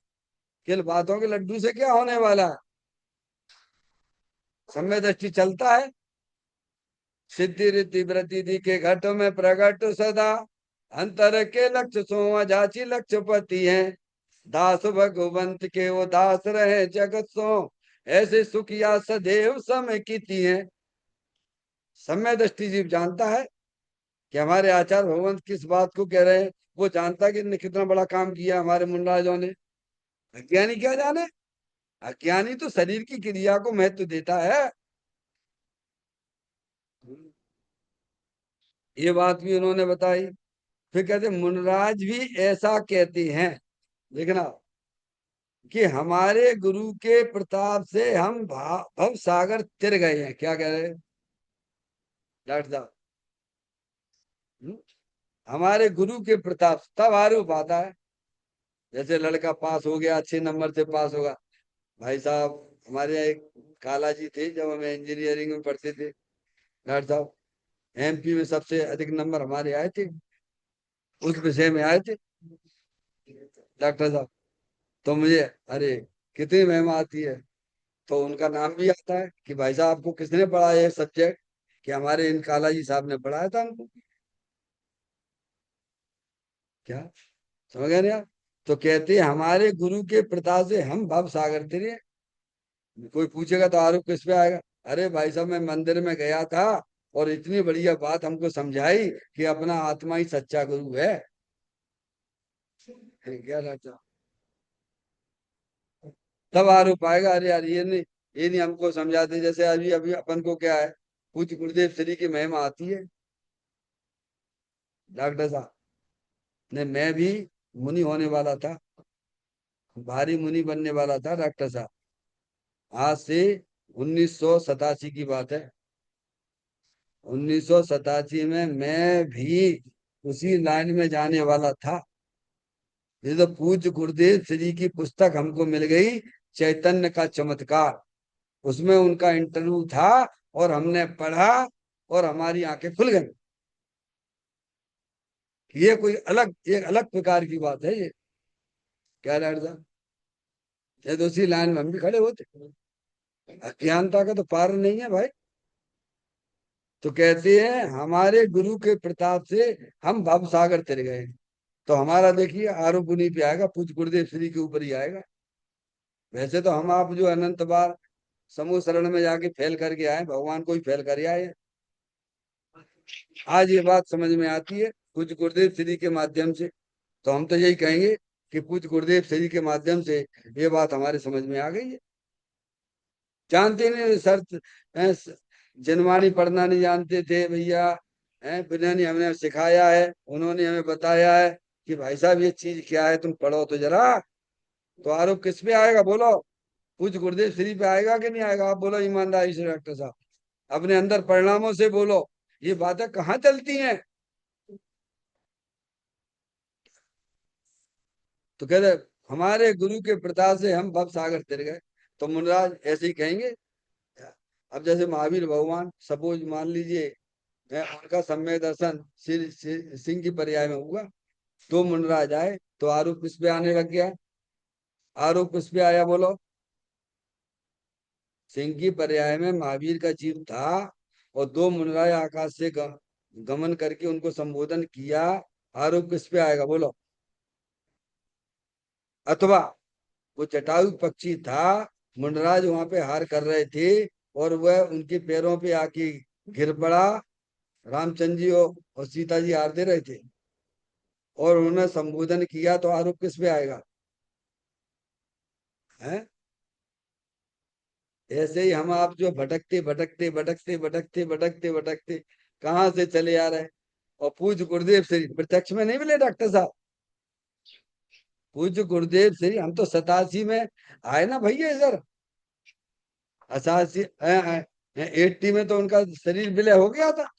कि इन बातों के लड्डू से क्या होने वाला है। समय दृष्टि चलता है, सिद्धि रिद्धि वृद्धि दी के घट में प्रगट सदा, अंतर के लक्ष्य सो जाची लक्ष्य पति है, दास भगवंत के वो दास रहे जगत सो, ऐसे सुखिया सदैव समय की है। समय दृष्टि जीव जानता है कि हमारे आचार्य भगवंत किस बात को कह रहे हैं। वो जानता है कि इनने कितना बड़ा काम किया हमारे मुंडाजों ने। अज्ञानी क्या जाने? अज्ञानी तो शरीर की क्रिया को महत्व देता है। ये बात भी उन्होंने बताई। फिर कहते मुनराज भी ऐसा कहते हैं, देखना, कि हमारे गुरु के प्रताप से हम भव सागर तिर गए हैं। क्या कह रहे हैं डॉक्टर साहब? हम्म? हमारे गुरु के प्रताप तब आरोप आता है। जैसे लड़का पास हो गया, अच्छे नंबर से पास होगा। भाई साहब, हमारे यहाँ एक काला जी थे, जब हमें इंजीनियरिंग में पढ़ते थे डॉक्टर साहब, एमपी में सबसे अधिक नंबर हमारे आए थे, उस विषय में आए थे डॉक्टर साहब। तो मुझे, अरे कितनी महिमा आती है। तो उनका नाम भी आता है कि भाई साहब आपको किसने पढ़ाया ये सब्जेक्ट, कि हमारे इन काला जी साहब ने पढ़ाया था हमको। क्या समझ गए नहीं आप? तो कहते हैं हमारे गुरु के प्रताप से हम भव सागर तेरे। कोई पूछेगा तो आरोप किस पे आएगा? अरे भाई साहब, मैं मंदिर में गया था और इतनी बढ़िया बात हमको समझाई कि अपना आत्मा ही सच्चा गुरु है। क्या लगता? तब आरोप आएगा, अरे यार ये नहीं हमको समझाते। जैसे अभी अभी अपन को क्या है, पूज्य गुरुदेव श्री की महिमा आती है डॉक्टर साहब ने। मैं भी मुनि होने वाला था, भारी मुनि बनने वाला था डॉक्टर साहब। आज से 1987 की बात है। 1987 में मैं भी उसी लाइन में जाने वाला था। ये तो पूज्य गुरुदेव श्री की पुस्तक हमको मिल गई, चैतन्य का चमत्कार। उसमें उनका इंटरव्यू था और हमने पढ़ा और हमारी आंखें खुल गई। ये कोई अलग, एक अलग प्रकार की बात है ये। क्या डॉक्टर साहब? ये तो उसी लाइन में हम भी खड़े होते। अज्ञानता का तो पार नहीं है भाई। तो कहते हैं हमारे गुरु के प्रताप से हम भव सागर तर गए। तो हमारा देखिए आरोप उन्हीं पे आएगा, पूज्य गुरुदेव श्री के ऊपर ही आएगा। वैसे तो हम आप जो अनंत बार समूह शरण में जाके फेल करके आए, भगवान को ही फेल कर आए हैं। आज ये बात समझ में आती है पूज्य गुरुदेव श्री के माध्यम से। तो हम तो यही कहेंगे कि पूज्य गुरुदेव श्री के माध्यम से ये बात हमारे समझ में आ गई है। जानते नहीं सर, जनवाणी पढ़ना नहीं जानते थे भैया, है बिना नहीं हमने सिखाया है, उन्होंने हमें बताया है कि भाई साहब ये चीज क्या है, तुम पढ़ो तो जरा। तो आरोप किस पे आएगा बोलो? पूज्य गुरुदेव श्री पे आएगा कि नहीं आएगा? आप बोलो ईमानदारी से डॉक्टर साहब, अपने अंदर परिणामों से बोलो। ये बातें कहाँ चलती हैं? तो कहते हमारे गुरु के प्रताप से हम भव सागर तर गए। तो मुनराज ऐसे ही कहेंगे। अब जैसे महावीर भगवान, सपोज मान लीजिए, उनका सम्यक दर्शन सिंह की पर्याय में हुआ, तो मुनराज आए, तो आरोप किस पे आने लग गया? आरोप किस पे आया बोलो? सिंह की पर्याय में महावीर का जीव था और दो मुनराज आकाश से गमन करके उनको संबोधन किया। आरोप किस पे आएगा बोलो? अथवा वो जटायु पक्षी था, मुनराज वहां पे हार कर रहे थे और वह उनके पैरों पे आके गिर पड़ा। रामचंद्र जी और सीता जी हार दे रहे थे और उन्होंने संबोधन किया, तो आरोप किस पे आएगा? है ऐसे ही हम आप जो भटकते भटकते भटकते भटकते भटकते भटकते कहाँ से चले आ रहे हैं। और पूज्य गुरुदेव श्री प्रत्यक्ष में नहीं मिले डॉक्टर साहब। पूज्य गुरुदेव श्री हम तो 87 में आए ना भैया इधर। 88 80 में तो उनका शरीर विलय हो गया था।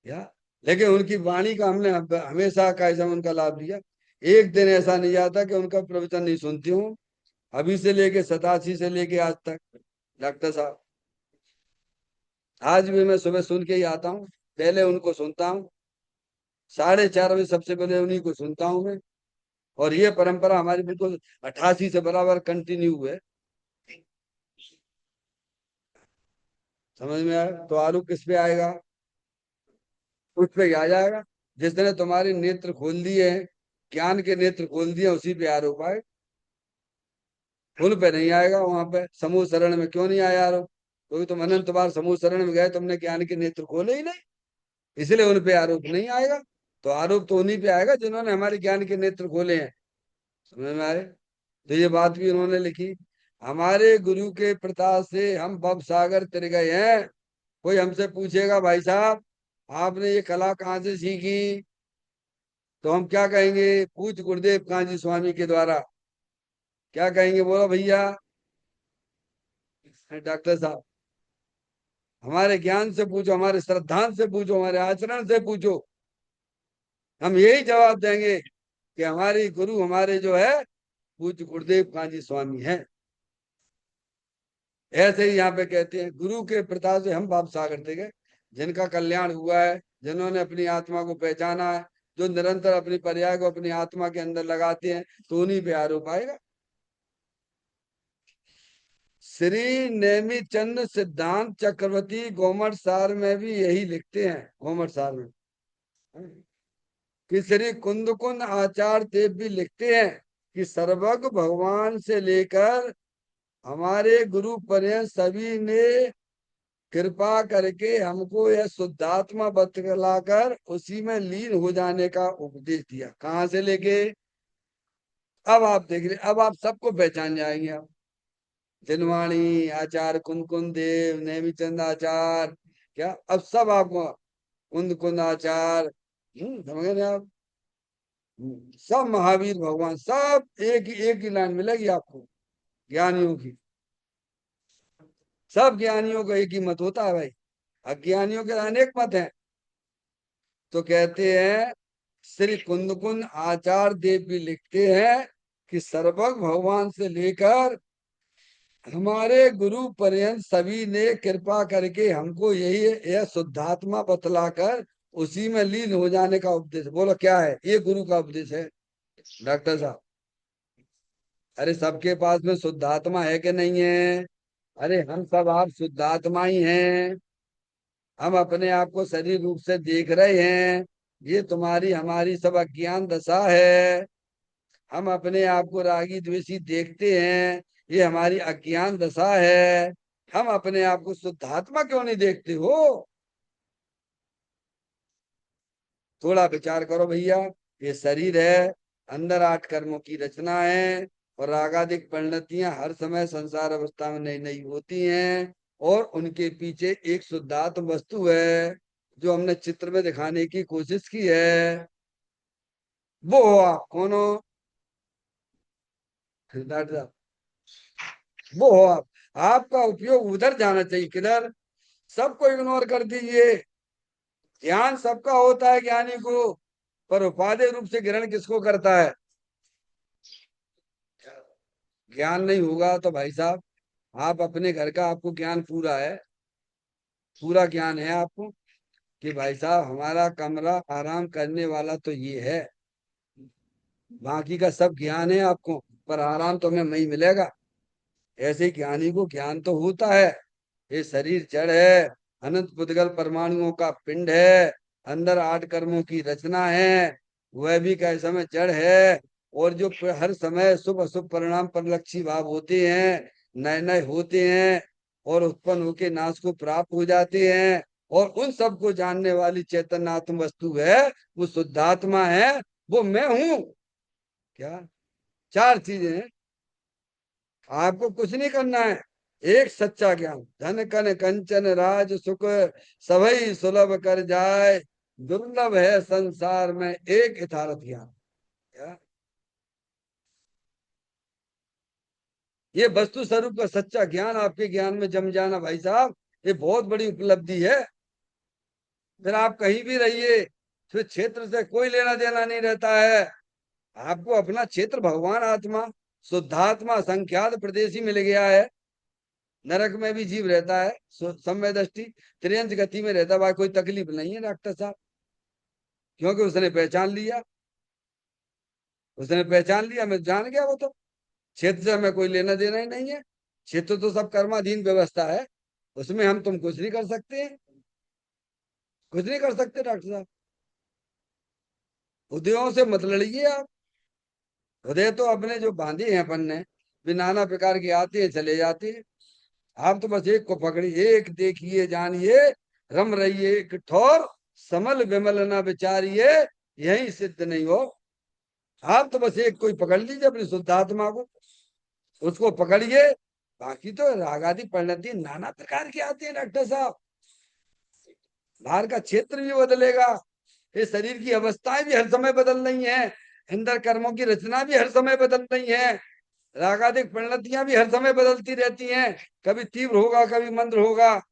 या लेकिन उनकी वाणी का हमने हमेशा कायम उनका लाभ लिया। एक दिन ऐसा नहीं आता कि उनका प्रवचन नहीं सुनती हूँ। अभी से लेके 87 से लेके आज तक डॉक्टर साहब, आज भी मैं सुबह सुन के ही आता हूँ। पहले उनको सुनता हूँ, 4:30 बजे सबसे पहले उन्हीं को सुनता हूँ मैं। और ये परंपरा हमारी बिल्कुल 88 से बराबर कंटिन्यू है। समझ में आया? तो आरोप किस पे आएगा? उस पे आ जाएगा। जिसने तुम्हारे नेत्र खोल दिए हैं, ज्ञान के नेत्र खोल दिए, उसी पे आरोप आए। उन पे नहीं आएगा। वहां पे समूह शरण में क्यों नहीं आया आरोप? क्योंकि तुम अनंत बार समूह शरण में गए, तुमने ज्ञान के नेत्र खोले ही नहीं, इसलिए उन पे आरोप नहीं आएगा। तो आरोप तो उन्हीं पे आएगा जिन्होंने हमारे ज्ञान के नेत्र खोले हैं। समझ में आए? तो ये बात भी उन्होंने लिखी। हमारे गुरु के प्रताप से हम भव सागर तर गए हैं। कोई हमसे पूछेगा भाई साहब आपने ये कला कहाँ से सीखी, तो हम क्या कहेंगे? पूछ गुरुदेव कांजी स्वामी के द्वारा। क्या कहेंगे बोलो भैया? डॉक्टर साहब हमारे ज्ञान से पूछो, हमारे श्रद्धांत से पूछो, हमारे आचरण से पूछो। हम यही जवाब देंगे कि हमारी गुरु हमारे जो है पूज्य गुरुदेव कांजी स्वामी है। ऐसे ही यहाँ पे कहते हैं गुरु के प्रताप से हम भाव सागर थे गए। जिनका कल्याण हुआ है, जिन्होंने अपनी आत्मा को पहचाना है, जो निरंतर अपनी पर्याय को अपनी आत्मा के अंदर लगाते हैं, तो उन्हीं पे आरोप आएगा। श्री नेमी चंद्र सिद्धांत चक्रवर्ती गोमट सार में भी यही लिखते हैं, गोमट सार में कि श्री कुंद कुंद आचार्य देव भी लिखते हैं कि सर्वज्ञ भगवान से लेकर हमारे गुरु पर्यंत सभी ने कृपा करके हमको यह शुद्धात्मा बतलाकर उसी में लीन हो जाने का उपदेश दिया। कहाँ से लेके? अब आप देख रहे, अब आप सबको पहचान जाएंगे। आप जिनवाणी आचार्य कुंद कुंद देव नेमीचंद आचार्य, क्या अब सब आपको कुंद कुंद आचार्य, समझ गए आप? सब महावीर भगवान, सब एक ही लाइन मिलेगी आपको ज्ञानियों की। सब ज्ञानियों का एक ही मत होता है भाई, अज्ञानियों के अनेक मत हैं। तो कहते हैं श्री कुंद कुंद आचार्य देव भी लिखते हैं कि सर्वज्ञ भगवान से लेकर हमारे गुरु पर्यंत सभी ने कृपा करके हमको यही यह शुद्धात्मा बतलाकर उसी में लीन हो जाने का उपदेश। बोलो क्या है ये? गुरु का उपदेश है डॉक्टर साहब। अरे सबके पास में शुद्धात्मा है कि नहीं है? अरे हम सब आप शुद्धात्मा ही हैं। हम अपने आप को शरीर रूप से देख रहे हैं, ये तुम्हारी हमारी सब अज्ञान दशा है। हम अपने आप को रागी द्वेषी देखते हैं, ये हमारी अज्ञान दशा है। हम अपने आप को शुद्धात्मा क्यों नहीं देखते हो? थोड़ा विचार करो भैया। ये शरीर है, अंदर 8 कर्मों की रचना है, और रागादिक परिणतियां हर समय संसार अवस्था में नई नई होती हैं। और उनके पीछे एक शुद्धात्म वस्तु है जो हमने चित्र में दिखाने की कोशिश की है। वो हो आप, कौन हो? डॉक्टर साहब वो हो आप। आपका उपयोग उधर जाना चाहिए, किधर? सबको इग्नोर कर दीजिए। ध्यान सबका होता है ज्ञानी को, पर उपादेय रूप से ग्रहण किसको करता है? ज्ञान नहीं होगा तो भाई साहब आप अपने घर का, आपको ज्ञान पूरा है, पूरा ज्ञान है आपको कि भाई साहब हमारा कमरा आराम करने वाला तो ये है। बाकी का सब ज्ञान है आपको, पर आराम तो हमें नहीं मिलेगा। ऐसे ज्ञानी को ज्ञान तो होता है। ये शरीर जड़ है, अनंत पुद्गल परमाणुओं का पिंड है, अंदर 8 कर्मों की रचना है, वह भी कैसे समय जड़ है। और जो हर समय शुभ अशुभ परिणाम परिलक्षी भाव होते हैं, नए नए होते हैं, और उत्पन्न होके नाश को प्राप्त हो जाते हैं, और उन सबको जानने वाली चैतन्यात्म वस्तु है, वो शुद्धात्मा है, वो मैं हूं। क्या? 4 चीजें हैं। आपको कुछ नहीं करना है। एक सच्चा ज्ञान, धन कन कंचन राज सुख सबई सुलभ कर जाए, दुर्लभ है संसार में एक यथार्थ ज्ञान। क्या? ये वस्तु स्वरूप का सच्चा ज्ञान आपके ज्ञान में जम जाना भाई साहब, ये बहुत बड़ी उपलब्धि है। फिर आप कहीं भी रहिए, फिर क्षेत्र से कोई लेना देना नहीं रहता है। आपको अपना क्षेत्र भगवान आत्मा शुद्धात्मा संख्यात प्रदेशी मिल गया है। नरक में भी जीव रहता है, समय दृष्टि त्रियंच गति में रहता है, भाई कोई तकलीफ नहीं है डॉक्टर साहब, क्योंकि उसने पहचान लिया। उसने पहचान लिया, मैं जान गया वो तो। क्षेत्र से हमें कोई लेना देना ही नहीं है। क्षेत्र तो सब कर्माधीन व्यवस्था है, उसमें हम तुम कुछ नहीं कर सकते हैं। कुछ नहीं कर सकते डॉक्टर साहब। हृदयों से मत लड़िए आप। हृदय तो अपने जो बांधे हैं अपन ने, भी नाना प्रकार के आते हैं चले जाते हैं। आप तो बस एक को पकड़िए, एक देखिए जानिए, रम रहिए कठोर, समल विमल न विचारिए, यही सिद्ध नहीं हो। आप तो बस एक कोई पकड़ लीजिए अपनी शुद्ध आत्मा को, उसको पकड़िए। बाकी तो राग आदि परिणति नाना प्रकार की आती है डॉक्टर साहब। बाहर का क्षेत्र भी बदलेगा, ये शरीर की अवस्थाएं भी हर समय बदल रही हैं, अंदर कर्मों की रचना भी हर समय बदल रही है, रागादिक परिणतियां भी हर समय बदलती रहती हैं, कभी तीव्र होगा कभी मंद होगा।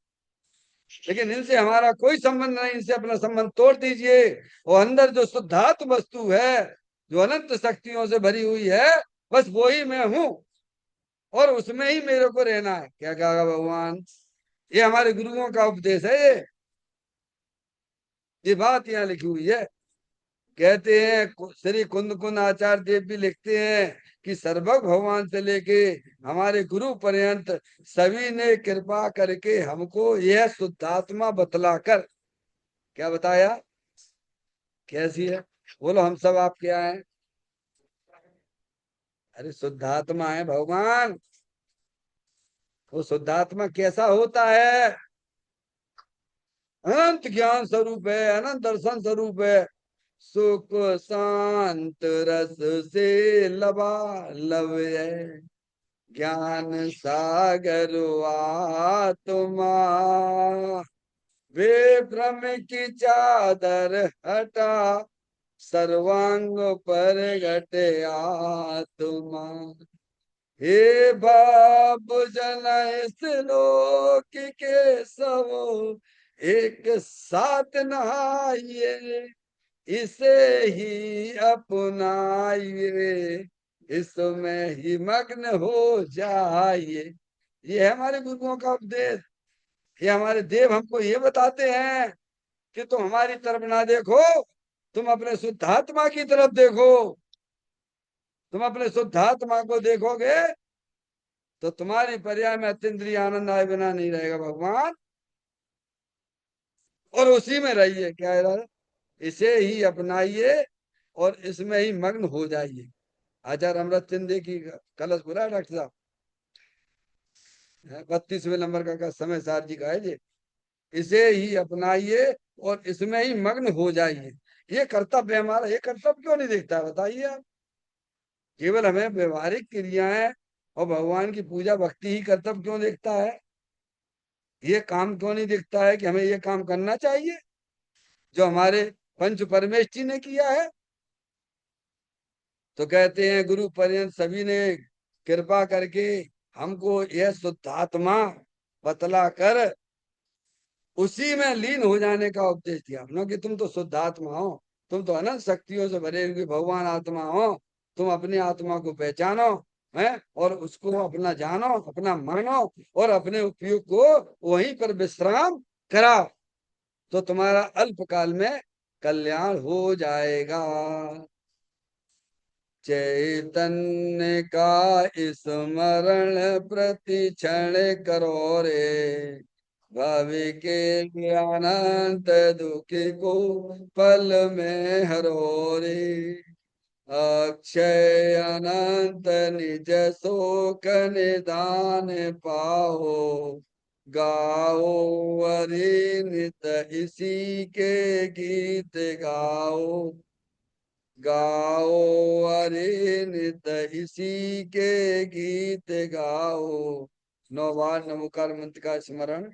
लेकिन इनसे हमारा कोई संबंध नहीं, इनसे अपना संबंध तोड़ दीजिए। और अंदर जो शुद्धात्म वस्तु है, जो अनंत शक्तियों से भरी हुई है, बस वो ही मैं हूं, और उसमें ही मेरे को रहना है। क्या कहा भगवान? ये हमारे गुरुओं का उपदेश है, ये बात यहाँ लिखी हुई है। कहते हैं श्री कुंद कुंद आचार्य देव भी लिखते हैं कि सर्वज्ञ भगवान से लेके हमारे गुरु पर्यंत सभी ने कृपा करके हमको यह शुद्धात्मा बतलाकर, क्या बताया, कैसी है? बोलो हम सब आप क्या हैं? अरे शुद्धात्मा है भगवान। वो शुद्धात्मा कैसा होता है? अनंत ज्ञान स्वरूप है, अनंत दर्शन स्वरूप है, सुख शांत रस से लबालब है, ज्ञान सागर आत्मा, वे भ्रम की चादर हटा, सर्वांग पर घटे आत्मा। हे बाप जन इस लोक के सब एक साथ नहाइए, इसे ही अपनाइए, इसमें ही मग्न हो जाइए। ये है हमारे गुरुओं का उपदेश। ये हमारे देव हमको ये बताते हैं कि तुम हमारी तरफ ना देखो, तुम अपने शुद्धात्मा की तरफ देखो। तुम अपने शुद्धात्मा को देखोगे तो तुम्हारी पर्याय में अत्यंद्रिय आनंद आए बिना नहीं रहेगा भगवान। और उसी में रहिए, क्या है, इसे ही अपनाइए और इसमें ही मग्न हो जाइए। आचार्य अमृत चंदे की कलश बुला डॉक्टर साहब, 32वें नंबर का समय सार जी का है ये। इसे ही अपनाइए और इसमें ही मग्न हो जाइए। ये कर्तव्य है हमारा, ये कर्तव्य क्यों नहीं देखता है बताइए आप? केवल हमें व्यवहारिक क्रियाएं और भगवान की पूजा भक्ति ही कर्तव्य क्यों देखता है? ये काम क्यों नहीं दिखता है कि हमें ये काम करना चाहिए जो हमारे पंच परमेश जी ने किया है? तो कहते हैं गुरु पर्यंत सभी ने कृपा करके हमको यह शुद्धात्मा बतला कर उसी में लीन हो जाने का उपदेश दिया। हमने कि तुम तो शुद्धात्मा हो, तुम तो अनंत शक्तियों से भरे हुए भगवान आत्मा हो, तुम अपनी आत्मा को पहचानो है, और उसको अपना जानो, अपना मानो, और अपने उपयोग को वहीं पर विश्राम कराओ, तो तुम्हारा अल्पकाल में कल्याण हो जाएगा। चैतन्य का स्मरण प्रति क्षण करो रे, भावी के अनंत दुख को पल में हरो रे, अक्षय अनंत निज शोक निदान पाओ, गाओ अरे नित इसी के गीत गाओ, गाओ अरे नित इसी के गीत गाओ। 9 बार नमोकार मंत्र का स्मरण